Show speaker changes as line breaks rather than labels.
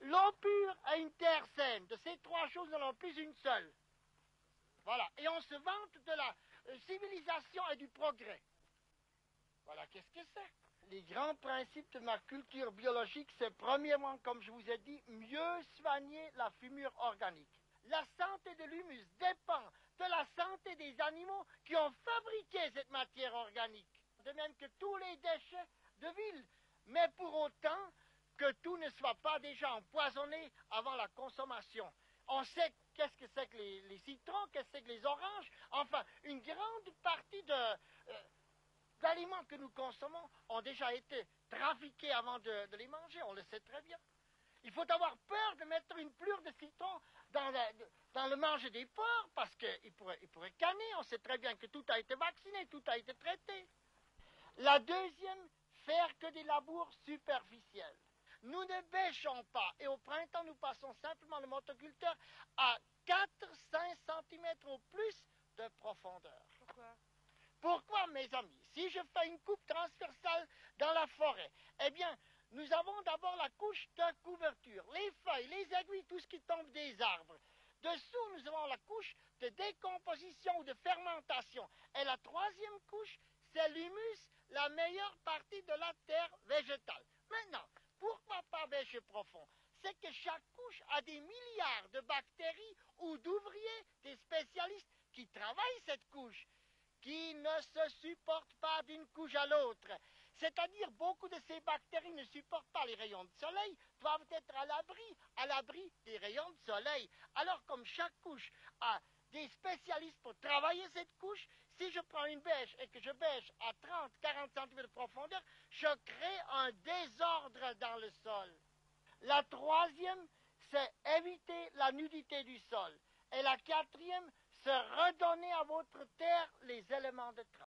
l'eau pure et une terre saine. De ces trois choses, nous n'en avons plus une seule. Voilà. Et on se vante de la civilisation et du progrès. Voilà, qu'est-ce que c'est? Les grands principes de ma culture biologique, c'est premièrement, comme je vous ai dit, mieux soigner la fumure organique. La santé de l'humus dépend de la santé des animaux qui ont fabriqué cette matière organique. De même que tous les déchets de ville. Mais pour autant que tout ne soit pas déjà empoisonné avant la consommation. On sait qu'est-ce que c'est que les citrons, qu'est-ce que c'est que les oranges. Enfin, une grande partie d'aliments que nous consommons ont déjà été trafiqués avant de les manger, on le sait très bien. Il faut avoir peur de mettre une plure de citron dans le manger des porcs, parce qu'il pourrait canner, on sait très bien que tout a été vacciné, tout a été traité. La deuxième, faire que des labours superficiels. Nous ne bêchons pas, et au printemps, nous passons simplement le motoculteur à 4-5 cm au plus de profondeur.
Pourquoi?
Pourquoi, mes amis? Si je fais une coupe transversale dans la forêt, eh bien, nous avons d'abord la couche de couverture, les feuilles, les aiguilles, tout ce qui tombe des arbres. Dessous, nous avons la couche de décomposition ou de fermentation. Et la troisième couche, c'est l'humus, la meilleure partie de la terre végétale. Maintenant, pourquoi pas bêcher profond? C'est que chaque couche a des milliards de bactéries ou d'ouvriers, des spécialistes qui travaillent cette couche, qui ne se supportent pas d'une couche à l'autre. C'est-à-dire, beaucoup de ces bactéries ne supportent pas les rayons de soleil, doivent être à l'abri des rayons de soleil. Alors, comme chaque couche a des spécialistes pour travailler cette couche, si je prends une bêche et que je bêche à 30-40 cm de profondeur, je crée un désordre dans le sol. La troisième, c'est éviter la nudité du sol. Et la quatrième, c'est redonner à votre terre les éléments de travail.